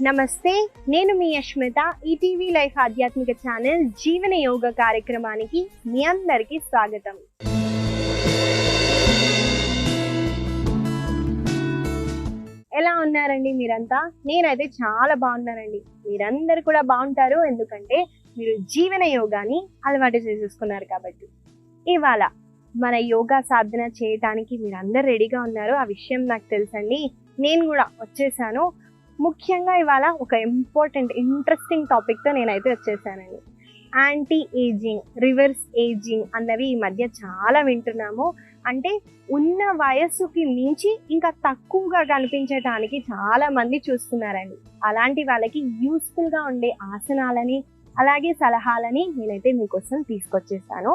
నమస్తే, నేను మీ యష్మిత. ETV life ఆధ్యాత్మిక ఛానల్ జీవన యోగ కార్యక్రమానికి మీ అందరికీ స్వాగతం. ఎలా ఉన్నారండి మీరంతా? నేనైతే చాలా బాగున్నానండి. మీరందరూ కూడా బాగుంటారు, ఎందుకంటే మీరు జీవన యోగాని అలవాటు చేసేసుకున్నారు కాబట్టి. ఇవాళ మన యోగా సాధన చేయటానికి మీరందరూ రెడీగా ఉన్నారు, ఆ విషయం నాకు తెలుసండి. నేను కూడా వచ్చేసాను. ముఖ్యంగా ఇవాళ ఒక ఇంట్రెస్టింగ్ టాపిక్తో నేనైతే వచ్చేసానండి. యాంటీ ఏజింగ్, రివర్స్ ఏజింగ్ అన్నవి ఈ మధ్య చాలా వింటున్నాము. అంటే ఉన్న వయస్సుకి మించి ఇంకా తక్కువగా కనిపించడానికి చాలా మంది చూస్తున్నారండి. అలాంటి వాళ్ళకి యూస్ఫుల్గా ఉండే ఆసనాలని అలాగే సలహాలని నేనైతే మీకోసం తీసుకొచ్చేసాను.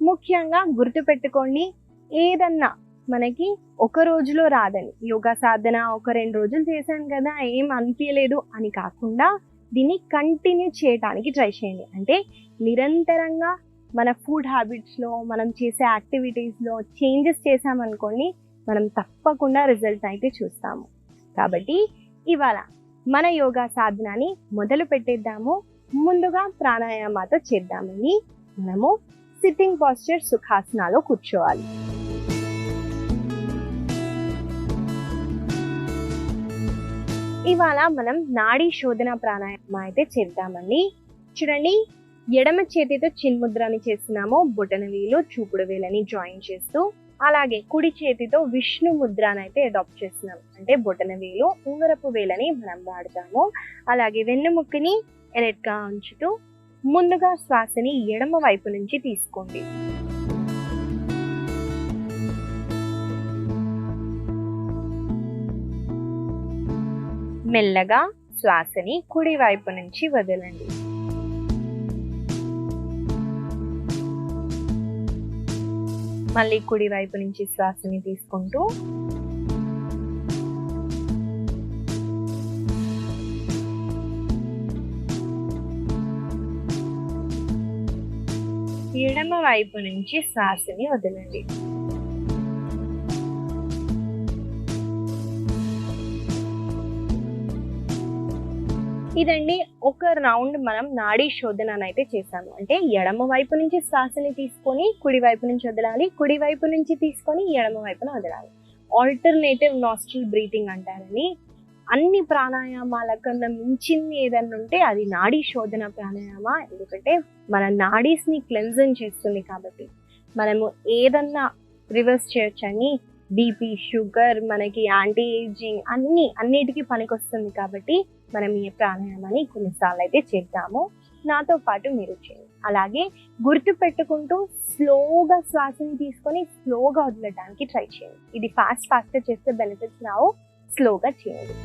ముఖ్యంగా గుర్తుపెట్టుకోండి, ఏదన్నా మనకి ఒక రోజులో రాదని, యోగా సాధన ఒక 2 రోజులు చేశాను కదా ఏం అనిపించలేదు అని కాకుండా దీన్ని కంటిన్యూ చేయడానికి ట్రై చేయండి. అంటే నిరంతరంగా మన ఫుడ్ హ్యాబిట్స్లో, మనం చేసే యాక్టివిటీస్లో చేంజెస్ చేసామనుకోండి, మనం తప్పకుండా రిజల్ట్ అయితే చూస్తాము. కాబట్టి ఇవాళ మన యోగా సాధనని మొదలు పెట్టేద్దాము. ముందుగా ప్రాణాయామాతో చేద్దామని. మనము సిట్టింగ్ పోస్చర్ సుఖాసనాలో కూర్చోవాలి. ఇవాళ మనం నాడీ శోధన ప్రాణాయామం అయితే చేద్దామండి. చూడండి, ఎడమ చేతితో చిన్ముద్రని చేస్తున్నాము, బొటన వేలు చూపుడు వేలని జాయిన్ చేస్తూ. అలాగే కుడి చేతితో విష్ణు ముద్రని అయితే అడాప్ట్ చేస్తున్నాం, అంటే బొటన వేలు ఉంగరపు వేలని మనం వాడతాము. అలాగే వెన్నుముక్కని ఎరెట్గా ఉంచుతూ ముందుగా శ్వాసని ఎడమ వైపు నుంచి తీసుకోండి. మెల్లగా శ్వాసని కుడి వైపు నుంచి వదలండి. మళ్ళీ కుడి వైపు నుంచి శ్వాసని తీసుకుంటూ ఎడమ వైపు నుంచి శ్వాసని వదలండి. ఇదండి ఒక రౌండ్ మనం నాడీ శోధన అయితే చేసాము. అంటే ఎడమ వైపు నుంచి శ్వాసని తీసుకొని కుడి వైపు నుంచి వదలాలి, కుడి వైపు నుంచి తీసుకొని ఎడమ వైపున వదలాలి. ఆల్టర్నేటివ్ నాస్ట్రల్ బ్రీతింగ్ అంటారని. అన్ని ప్రాణాయామాల కన్నా మించింది ఏదన్నా ఉంటే అది నాడీ శోధన ప్రాణాయామ. ఎందుకంటే మన నాడీస్ని క్లెన్జింగ్ చేస్తుంది కాబట్టి. మనము ఏదన్నా రివర్స్ చేయొచ్చని, బీపీ, షుగర్, మనకి యాంటీ ఏజింగ్ అన్నిటికీ పనికొస్తుంది. కాబట్టి మనం ఈ ప్రాణాయామాన్ని కొన్నిసార్లు అయితే చేద్దాము. నాతో పాటు మీరు చేయండి. అలాగే గుర్తు పెట్టుకుంటూ స్లోగా శ్వాసని తీసుకొని స్లోగా వదలడానికి ట్రై చేయండి. ఇది ఫాస్ట్గా చేస్తే బెనిఫిట్స్ రావు, స్లోగా చేయండి.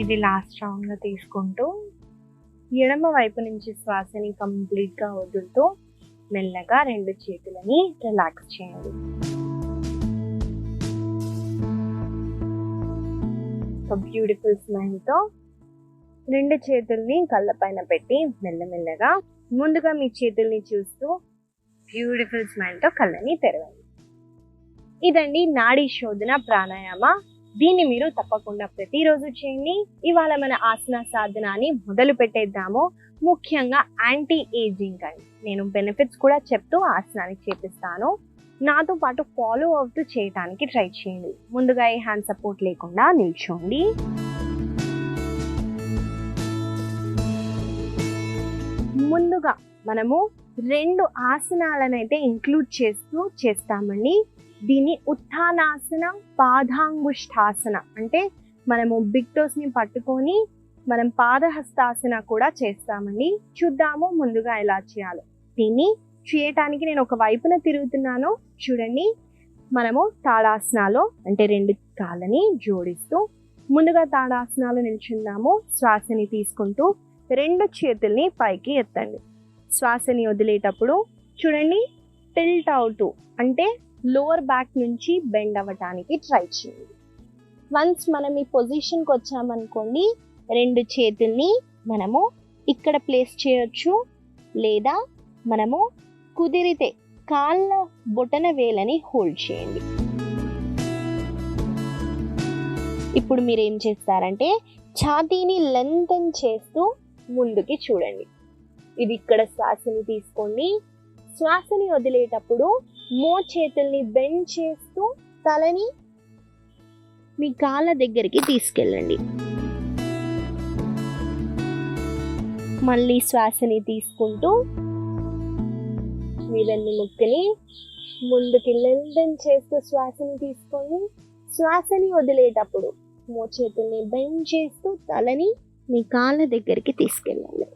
ఇది లాస్ట్ రౌండ్గా తీసుకుంటూ ఎడమ వైపు నుంచి శ్వాసని కంప్లీట్గా వదులుతూ మెల్లగా 2 చేతులని రిలాక్స్ చేయండి. ఒక బ్యూటిఫుల్ స్మైల్తో రెండు చేతుల్ని కళ్ళ పైన పెట్టి మెల్లమెల్లగా ముందుగా మీ చేతుల్ని చూస్తూ బ్యూటిఫుల్ స్మైల్తో కళ్ళని తెరవండి. ఇదండి నాడీ శోధన ప్రాణాయామ. దీన్ని మీరు తప్పకుండా ప్రతిరోజు చేయండి. ఇవాళ మన ఆసన సాధనాన్ని మొదలు పెట్టేద్దాము. ముఖ్యంగా యాంటీ ఏజింగ్ అండి. నేను బెనిఫిట్స్ కూడా చెప్తూ ఆసనాన్ని చేపిస్తాను. నాతో పాటు ఫాలో అవుతూ చేయడానికి ట్రై చేయండి. ముందుగా ఈ హ్యాండ్ సపోర్ట్ లేకుండా నిల్చోండి. ముందుగా మనము 2 ఆసనాలను అయితే ఇంక్లూడ్ చేస్తామండి. దీన్ని ఉత్థానాసన, పాదాంగుష్ఠాసన. అంటే మనము బిగ్ టోస్ ని పట్టుకొని మనం పాదహస్తాసన కూడా చేస్తామండి. చూద్దాము ముందుగా ఎలా చేయాలో. దీన్ని చేయటానికి నేను ఒక వైపున తిరుగుతున్నాను. చూడండి, మనము తాడాసనాలో అంటే 2 కాళ్ళని జోడిస్తూ ముందుగా తాడాసనాలు నిల్చుందాము. శ్వాసని తీసుకుంటూ 2 చేతుల్ని పైకి ఎత్తండి. శ్వాసని వదిలేటప్పుడు చూడండి, టిల్ట్ అవుతూ అంటే లోవర్ బ్యాక్ నుంచి బెండ్ అవ్వటానికి ట్రై చేయండి. వన్స్ మనం ఈ పొజిషన్కి వచ్చామనుకోండి, 2 చేతుల్ని మనము ఇక్కడ ప్లేస్ చేయొచ్చు, లేదా మనము కుదిరితే కాళ్ళ బొటన వేలని హోల్డ్ చేయండి. ఇప్పుడు మీరు ఏం చేస్తారంటే ఛాతీని లెంతన్ చేస్తూ ముందుకి చూడండి. ఇది ఇక్కడ శ్వాసని తీసుకోండి. శ్వాసని వదిలేటప్పుడు చేతుల్ని బెండ్ చేస్తూ తలని మీ కాళ్ళ దగ్గరికి తీసుకెళ్ళండి. మళ్ళీ శ్వాసని తీసుకుంటూ మీ వెన్నుముక్కని ముందుకి లెంతన్ చేస్తూ శ్వాసని తీసుకోండి. శ్వాసని వదిలేటప్పుడు చేతుల్ని బెండ్ చేస్తూ తలని మీ కాళ్ళ దగ్గరికి తీసుకెళ్ళండి.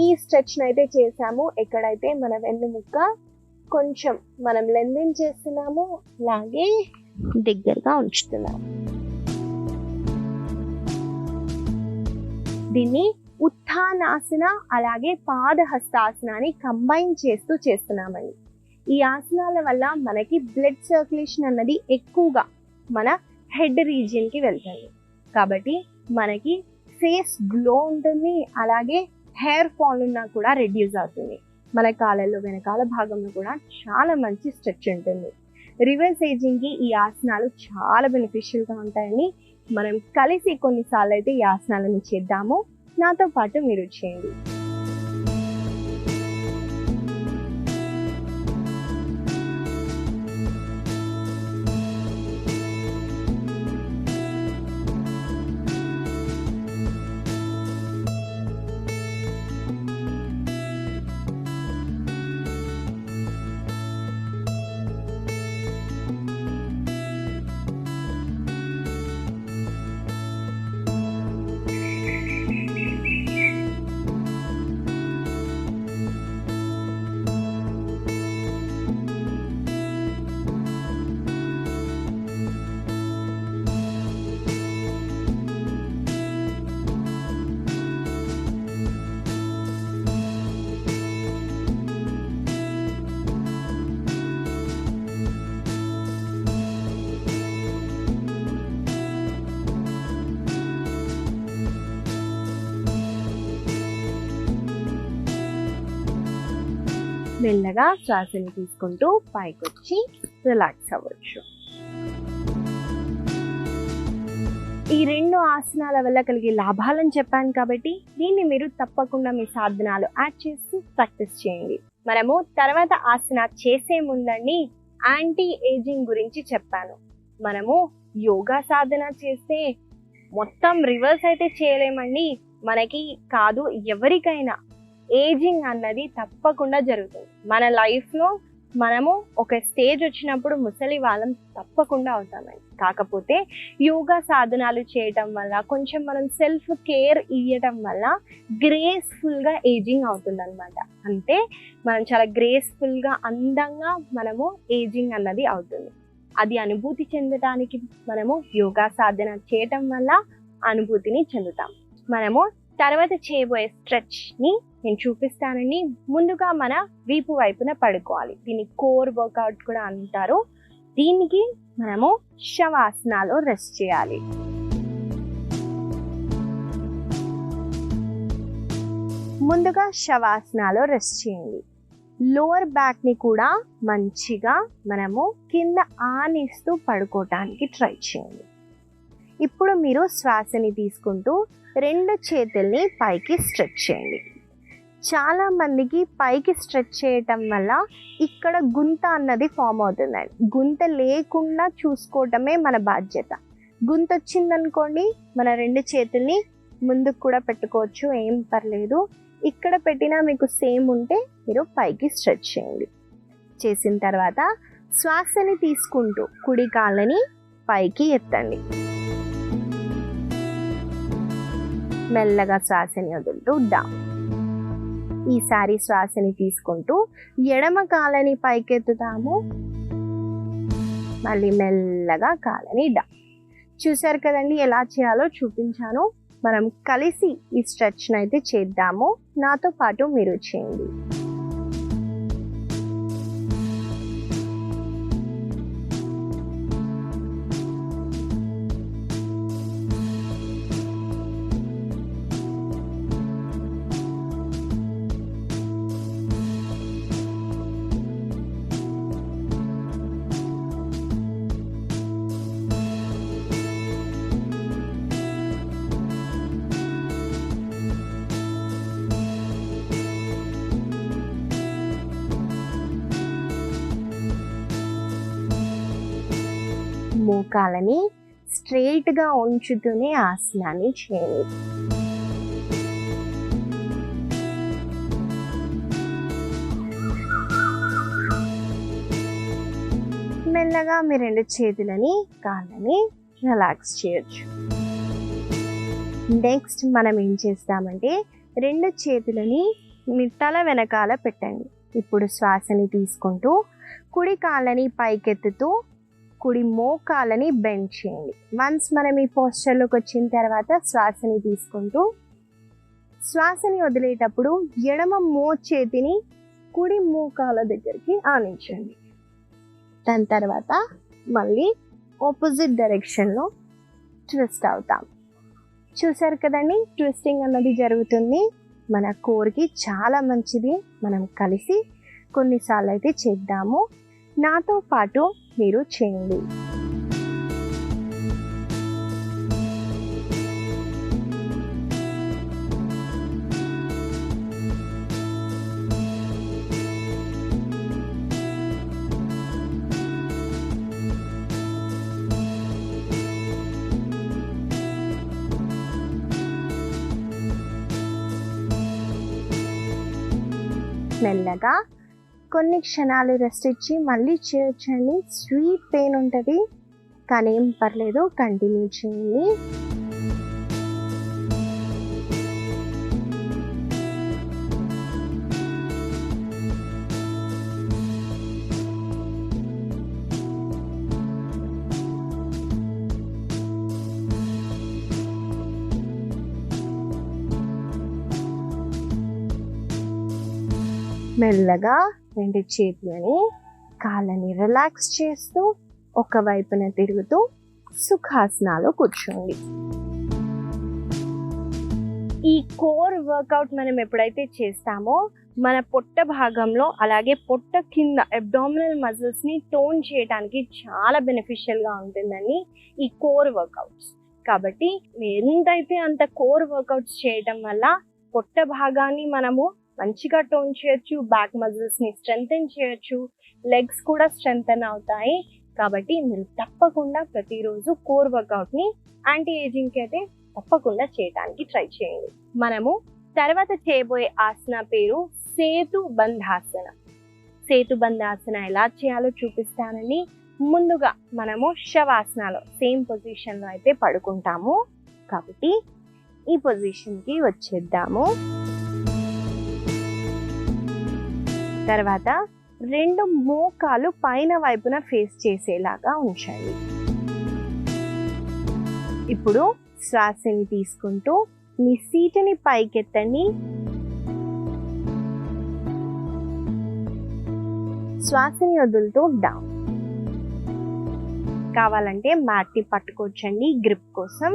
ఈ స్ట్రెచ్ అయితే చేసాము. ఎక్కడైతే మన వెన్నుముక్క కొంచెం మనం లెందెన్ చేస్తున్నాము, అలాగే దగ్గరగా ఉంచుతున్నాము. దీన్ని ఉత్థానాసన అలాగే పాదహస్తాసనాన్ని కంబైన్ చేస్తూ చేస్తున్నామండి. ఈ ఆసనాల వల్ల మనకి బ్లడ్ సర్క్యులేషన్ అన్నది ఎక్కువగా మన హెడ్ రీజియన్కి వెళ్తుంది. కాబట్టి మనకి ఫేస్ గ్లో ఉంటుంది, అలాగే హెయిర్ ఫాల్ ఉన్నా కూడా రెడ్యూస్ అవుతుంది. మన కాళ్ళల్లో వెనకాల భాగంలో కూడా చాలా మంచి స్ట్రెచ్ ఉంటుంది. రివర్స్ ఏజింగ్కి ఈ ఆసనాలు చాలా బెనిఫిషియల్గా ఉంటాయని మనం కలిసి కొన్నిసార్లు అయితే ఈ ఆసనాలను చేద్దాము. నాతో పాటు మీరు చేయండి. మెల్లగా శ్వాసని తీసుకుంటూ పైకొచ్చి రిలాక్స్ అవ్వచ్చు. ఈ 2 ఆసనాల వల్ల కలిగే లాభాలను చెప్పాను కాబట్టి దీన్ని మీరు తప్పకుండా మీ సాధనాలు యాడ్ చేస్తూ ప్రాక్టీస్ చేయండి. మనము తర్వాత ఆసన చేసే ముందండి యాంటీ ఏజింగ్ గురించి చెప్పాను. మనము యోగా సాధన చేస్తే మొత్తం రివర్స్ అయితే చేయలేమండి. మనకి కాదు, ఎవరికైనా ఏజింగ్ అన్నది తప్పకుండా జరుగుతుంది. మన లైఫ్లో మనము ఒక స్టేజ్ వచ్చినప్పుడు ముసలి వాళ్ళం తప్పకుండా అవుతామండి. కాకపోతే యోగా సాధనాలు చేయటం వల్ల, కొంచెం మనం సెల్ఫ్ కేర్ ఇవ్వటం వల్ల గ్రేస్ఫుల్గా ఏజింగ్ అవుతుందన్నమాట. అంటే మనం చాలా గ్రేస్ఫుల్గా, అందంగా మనము ఏజింగ్ అన్నది అవుతుంది. అది అనుభూతి చెందడానికి మనము యోగా సాధన చేయటం వల్ల అనుభూతిని చెందుతాం. మనము తర్వాత చేయబోయే స్ట్రెచ్ని నేను చూపిస్తానండి. ముందుగా మన వీపు వైపున పడుకోవాలి. దీన్ని కోర్ వర్కౌట్ కూడా అంటారు. దీనికి మనము శవాసనాలో రెస్ట్ చేయాలి. ముందుగా శవాసనాలో రెస్ట్ చేయండి. లోవర్ బ్యాక్ ని కూడా మంచిగా మనము కింద ఆనిస్తూ పడుకోవటానికి ట్రై చేయండి. ఇప్పుడు మీరు శ్వాసని తీసుకుంటూ 2 చేతుల్ని పైకి స్ట్రెచ్ చేయండి. చాలా మందికి పైకి స్ట్రెచ్ చేయటం వల్ల ఇక్కడ గుంత అన్నది ఫామ్ అవుతుందండి. గుంత లేకుండా చూసుకోవటమే మన బాధ్యత. గుంత వచ్చిందనుకోండి, మన 2 చేతుల్ని ముందుకు కూడా పెట్టుకోవచ్చు, ఏం పర్లేదు. ఇక్కడ పెట్టినా మీకు సేమ్ ఉంటే మీరు పైకి స్ట్రెచ్ చేయండి. చేసిన తర్వాత శ్వాసని తీసుకుంటూ కుడి కాళ్ళని పైకి ఎత్తండి. మెల్లగా శ్వాసని వదులుతూ డౌన్. ఈసారి శ్వాసని తీసుకుంటూ ఎడమ కాళ్ళని పైకెత్తుతాము. మళ్ళీ మెల్లగా కాళ్ళని డౌన్. చూసారు కదండి, ఎలా చేయాలో చూపించాను. మనం కలిసి ఈ స్ట్రెచ్ని అయితే చేద్దాము. నాతో పాటు మీరు చేయండి. మోకాలని స్ట్రెయిట్గా ఉంచుతూనే ఆసనాన్ని చేయండి. మెల్లగా మీ 2 చేతులని కాళ్ళని రిలాక్స్ చేయొచ్చు. నెక్స్ట్ మనం ఏం చేస్తామంటే 2 చేతులని మీ తల వెనకాల పెట్టండి. ఇప్పుడు శ్వాసని తీసుకుంటూ కుడి కాళ్ళని పైకెత్తుతూ కుడి మోకాలని బెండ్ చేయండి. వన్స్ మనం ఈ పోస్చర్లోకి వచ్చిన తర్వాత శ్వాసని తీసుకుంటూ శ్వాసని వదిలేటప్పుడు ఎడమ చేతిని కుడి మోకాల దగ్గరికి ఆనించండి. దాని తర్వాత మళ్ళీ ఆపోజిట్ డైరెక్షన్లో ట్విస్ట్ అవుతాం. చూసారు కదండి, ట్విస్టింగ్ అన్నది జరుగుతుంది. మన కోర్కి చాలా మంచిది. మనం కలిసి కొన్నిసార్లు అయితే చేద్దాము. నాతో పాటు మీరు చేయండి. మెల్లగా కొన్ని క్షణాలు రెస్ట్ ఇచ్చి మళ్ళీ చేయొచ్చండి. స్వీట్ పెయిన్ ఉంటుంది కానీ ఏం పర్లేదు, కంటిన్యూ చేయండి. మెల్లగా 2 చేతులని కాళ్ళని రిలాక్స్ చేస్తూ ఒకవైపున తిరుగుతూ సుఖాసనాలో కూర్చోండి. ఈ కోర్ వర్కౌట్ మనం ఎప్పుడైతే చేస్తామో మన పొట్ట భాగంలో అలాగే పొట్ట కింద అబ్డామినల్ మజిల్స్ని టోన్ చేయడానికి చాలా బెనిఫిషియల్గా ఉంటుందండి ఈ కోర్ వర్కౌట్స్. కాబట్టి ఎంతైతే అంత కోర్ వర్కౌట్స్ చేయటం వల్ల పొట్ట భాగాన్ని మనము మంచిగా టోన్ చేయొచ్చు, బ్యాక్ మజిల్స్ని స్ట్రెంగ్తెన్ చేయొచ్చు, లెగ్స్ కూడా స్ట్రెంగ్తెన్ అవుతాయి. కాబట్టి మీరు తప్పకుండా ప్రతిరోజు కోర్ వర్కౌట్ని యాంటీ ఏజింగ్కి అయితే తప్పకుండా చేయడానికి ట్రై చేయండి. మనము తర్వాత చేయబోయే ఆసన పేరు సేతు బంధాసన. సేతు బంధాసన ఎలా చేయాలో చూపిస్తానని. ముందుగా మనము శవాసనలో సేమ్ పొజిషన్లో అయితే పడుకుంటాము. కాబట్టి ఈ పొజిషన్కి వచ్చేద్దాము. తర్వాత 2 మోకాలు పైన వైపున ఫేస్ చేసేలాగా ఉంచండి. ఇప్పుడు శ్వాసని తీసుకుంటూ మీ సీటుని పైకెత్తండి. శ్వాసని వదులుతూ డౌన్. కావాలంటే మ్యాట్ని పట్టుకోవచ్చండి గ్రిప్ కోసం.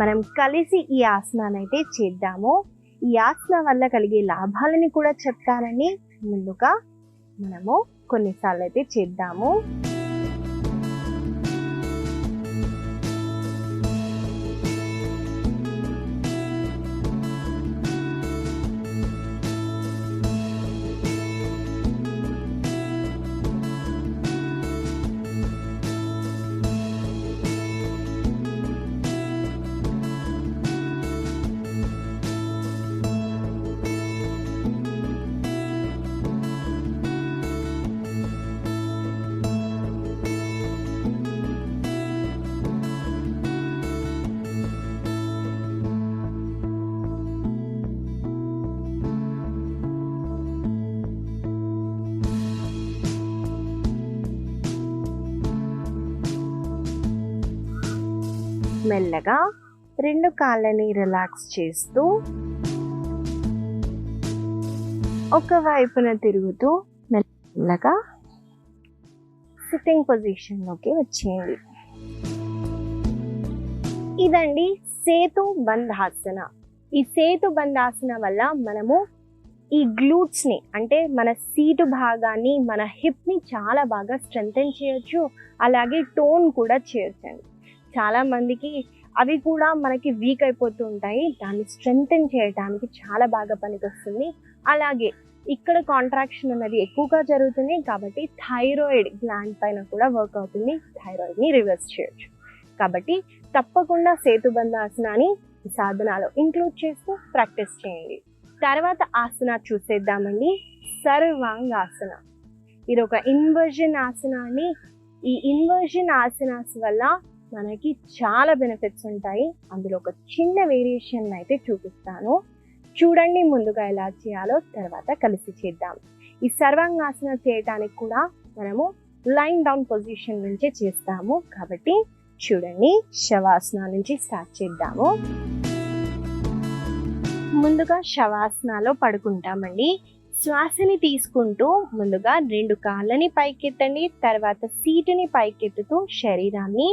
మనం కలిసి ఈ ఆసనాన్ని అయితే చేద్దాము. ఈ ఆసన వల్ల కలిగే లాభాలని కూడా చెప్తానని ముందుగా మనము కొన్నిసార్లు అయితే చేద్దాము. మెల్లగా రెండు కాళ్ళని రిలాక్స్ చేస్తూ ఒక వైపున తిరుగుతూ మెల్లగా సిట్టింగ్ పొజిషన్లోకి వచ్చేయండి. ఇదండి సేతు బంధాసన. ఈ సేతు బంధాసన వల్ల మనము ఈ గ్లూట్స్ని అంటే మన సీటు భాగాన్ని, మన హిప్ని చాలా బాగా స్ట్రెంథెన్ చేయొచ్చు. అలాగే టోన్ కూడా చేయొచ్చండి. చాలా మందికి అవి కూడా మనకి వీక్ అయిపోతూ ఉంటాయి. దాన్ని స్ట్రెంథెన్ చేయడానికి చాలా బాగా పనికొస్తుంది. అలాగే ఇక్కడ కాంట్రాక్షన్ అనేది ఎక్కువగా జరుగుతుంది కాబట్టి థైరాయిడ్ గ్లాండ్ పైన కూడా వర్క్ అవుతుంది. థైరాయిడ్ని రివర్స్ చేయొచ్చు. కాబట్టి తప్పకుండా సేతుబంధాసనాన్ని ఈ సాధనాలో ఇంక్లూడ్ చేస్తూ ప్రాక్టీస్ చేయండి. తర్వాత ఆసన చూసేద్దామండి. సర్వాంగాసన. ఇది ఒక ఇన్వర్జన్ ఆసన అండి. ఈ ఇన్వర్జన్ ఆసనాస్ వల్ల మనకి చాలా బెనిఫిట్స్ ఉంటాయి. అందులో ఒక చిన్న వేరియేషన్ అయితే చూపిస్తాను, చూడండి. ముందుగా ఎలా చేయాలో తర్వాత కలిసి చేద్దాం. ఈ సర్వాంగాసన చేయటానికి కూడా మనము లైన్ డౌన్ పొజిషన్ నుంచే చేస్తాము కాబట్టి చూడండి. శవాసన నుంచి స్టార్ట్ చేద్దాము. ముందుగా శవాసనలో పడుకుంటామండి. శ్వాసని తీసుకుంటూ ముందుగా రెండు కాళ్ళని పైకెత్తండి. తర్వాత సీటుని పైకెత్తుతూ శరీరాన్ని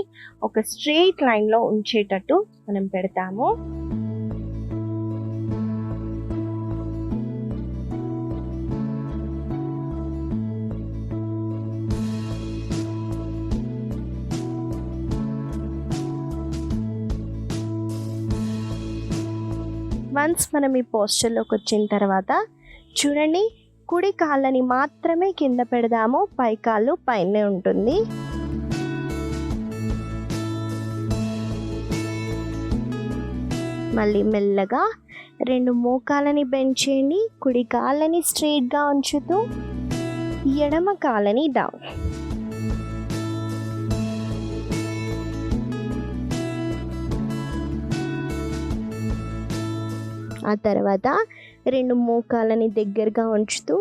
ఒక స్ట్రెయిట్ లైన్లో ఉంచేటట్టు మనం పెడతాము. వన్స్ మనం ఈ పోస్చర్లోకి వచ్చిన తర్వాత చూడండి, కుడి కాళ్ళని మాత్రమే కింద పెడదాము, పై కాళ్ళు పైనే ఉంటుంది. మళ్ళీ మెల్లగా రెండు మోకాళ్ళని బెండ్ చేయండి. కుడి కాళ్ళని స్ట్రెయిట్గా ఉంచుతూ ఎడమ కాళ్ళని డౌన్. ఆ తర్వాత రెండు మోకాళ్ళని దగ్గరగా ఉంచుతూ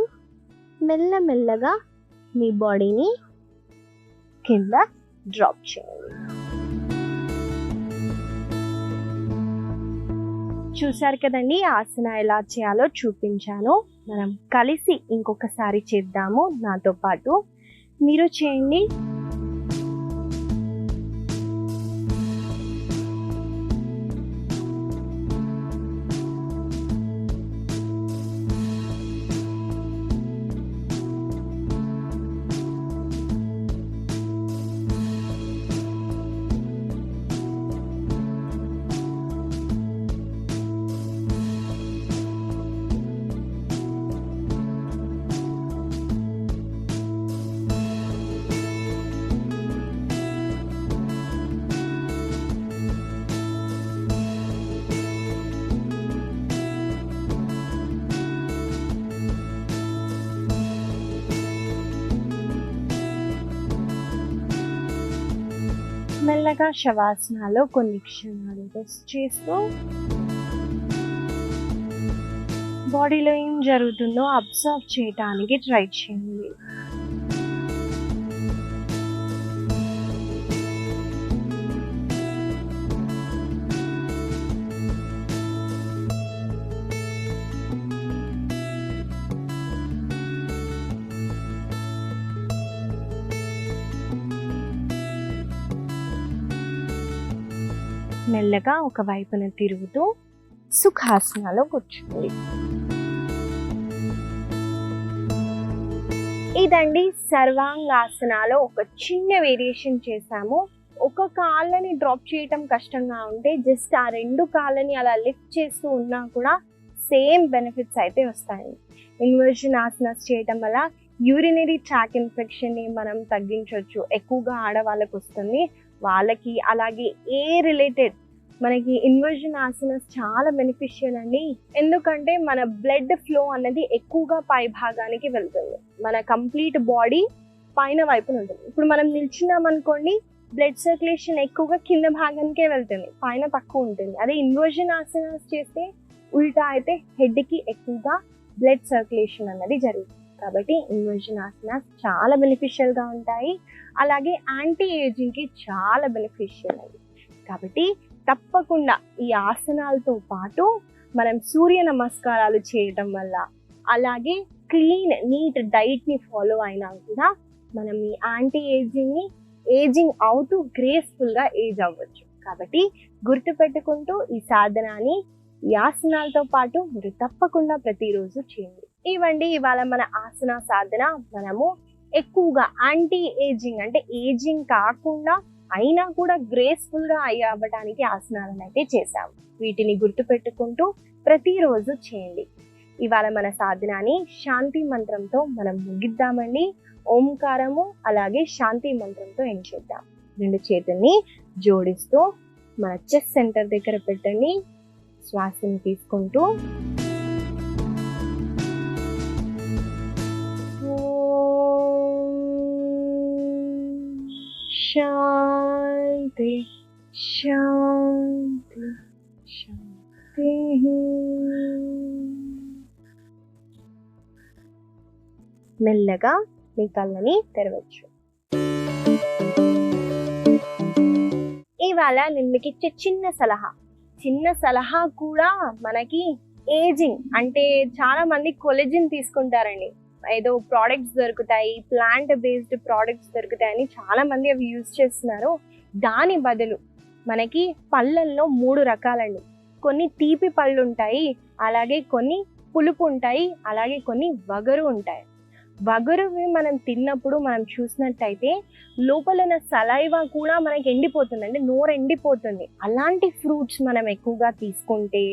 మెల్లమెల్లగా మీ బాడీని కింద డ్రాప్ చేయండి. చూసారు కదండి, ఆసన ఎలా చేయాలో చూపించాను. మనం కలిసి ఇంకొకసారి చేద్దాము. నాతో పాటు మీరు చేయండి. మెల్లగా శవాసనాలో కొన్ని క్షణాలు రెస్ట్ చేస్తూ బాడీలో ఏం జరుగుతుందో అబ్జర్వ్ చేయడానికి ట్రై చేయండి. మెల్లగా ఒక వైపున తిరుగుతూ సుఖాసనాలో కూర్చోండి. ఇదండి సర్వాంగాసనాలో ఒక చిన్న వేరియేషన్ చేసాము. ఒక కాళ్ళని డ్రాప్ చేయటం కష్టంగా ఉంటే జస్ట్ ఆ 2 కాళ్ళని అలా లిఫ్ట్ చేస్తూ ఉన్నా కూడా సేమ్ బెనిఫిట్స్ అయితే వస్తాయి. ఇన్వర్షన్ ఆసనాస్ చేయటం వల్ల యూరినరీ ట్రాక్ ఇన్ఫెక్షన్ని మనం తగ్గించవచ్చు. ఎక్కువగా ఆడవాళ్ళకు వస్తుంది, వాళ్ళకి. అలాగే ఏ రిలేటెడ్ మనకి ఇన్వర్షన్ ఆసనాస్ చాలా బెనిఫిషియల్ అండి. ఎందుకంటే మన బ్లడ్ ఫ్లో అనేది ఎక్కువగా పై భాగానికి వెళ్తుంది. మన కంప్లీట్ బాడీ పైన వైపున ఉంటుంది. ఇప్పుడు మనం నిల్చున్నాం అనుకోండి, బ్లడ్ సర్క్యులేషన్ ఎక్కువగా కింద భాగానికే వెళ్తుంది, పైన తక్కువ ఉంటుంది. అదే ఇన్వర్షన్ ఆసనాస్ చేస్తే ఉల్టా అయితే హెడ్కి ఎక్కువగా బ్లడ్ సర్క్యులేషన్ అన్నది జరుగుతుంది. కాబట్టి ఇన్వర్షన్ ఆసనాస్ చాలా బెనిఫిషియల్గా ఉంటాయి. అలాగే యాంటీ ఏజింగ్కి చాలా బెనిఫిషియల్ అవి. కాబట్టి తప్పకుండా ఈ ఆసనాలతో పాటు మనం సూర్య నమస్కారాలు చేయటం వల్ల, అలాగే క్లీన్ నీట్ డైట్ని ఫాలో అయినా కూడా మనం ఈ యాంటీ ఏజింగ్ అవుతూ గ్రేస్ఫుల్గా ఏజ్ అవ్వచ్చు. కాబట్టి గుర్తుపెట్టుకుంటూ ఈ సాధనాన్ని ఈ ఆసనాలతో పాటు మీరు తప్పకుండా ప్రతిరోజు చేయండి. ఇవ్వండి ఇవాళ మన ఆసన సాధన. మనము ఎక్కువగా యాంటీ ఏజింగ్ అంటే ఏజింగ్ కాకుండా అయినా కూడా గ్రేస్ఫుల్గా అవ్వడానికి ఆసనాలను అయితే చేసాము. వీటిని గుర్తుపెట్టుకుంటూ ప్రతిరోజు చేయండి. ఇవాళ మన సాధనాన్ని శాంతి మంత్రంతో మనం ముగిద్దామండి. ఓంకారము అలాగే శాంతి మంత్రంతో ఏం చేద్దాం. 2 చేతుల్ని జోడిస్తూ మన చెస్ట్ సెంటర్ దగ్గర పెట్టండి. శ్వాసను తీసుకుంటూ శాంతి శాంతి శాంతి. మెల్లగా మీ కళ్ళని తెరవచ్చు. ఇవాళ నేను మీకు ఇచ్చే చిన్న సలహా కూడా మనకి ఏజింగ్ అంటే చాలా మంది కొలెజిన్ తీసుకుంటారండి. ఏదో ప్రోడక్ట్స్ దొరుకుతాయి, ప్లాంట్ బేస్డ్ ప్రోడక్ట్స్ దొరుకుతాయని చాలా మంది అవి యూజ్ చేస్తున్నారు. దాని బదులు మనకి పళ్ళల్లో 3 రకాలండి. కొన్ని తీపి పళ్ళు ఉంటాయి, అలాగే కొన్ని పులుపు ఉంటాయి, అలాగే కొన్ని వగరు ఉంటాయి. వగరువి మనం తిన్నప్పుడు మనం చూసినట్టయితే లోపల ఉన్న సలైవా కూడా మనకి ఎండిపోతుంది, అంటే నోరు ఎండిపోతుంది. అలాంటి ఫ్రూట్స్ మనం ఎక్కువగా తీసుకుంటే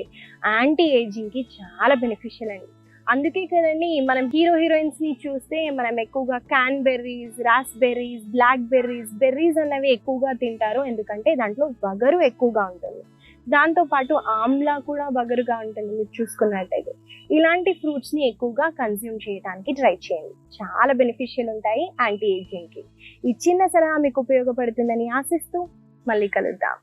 యాంటీ ఏజింగ్కి చాలా బెనిఫిషియల్ అండి. అందుకే కదండి మనం హీరోయిన్స్ని చూస్తే మనం ఎక్కువగా క్యాన్బెర్రీస్, రాస్బెర్రీస్, బ్లాక్ బెర్రీస్ అన్నవి ఎక్కువగా తింటారు. ఎందుకంటే దాంట్లో వగరు ఎక్కువగా ఉంటుంది. దాంతోపాటు ఆమ్లా కూడా వగరుగా ఉంటుంది. మీరు చూసుకున్నట్టయితే ఇలాంటి ఫ్రూట్స్ని ఎక్కువగా కన్జ్యూమ్ చేయడానికి ట్రై చేయండి. చాలా బెనిఫిషియల్ ఉంటాయి యాంటీ ఏజింగ్కి. ఈ చిన్న సలహా మీకు ఉపయోగపడుతుందని ఆశిస్తూ మళ్ళీ కలుద్దాం.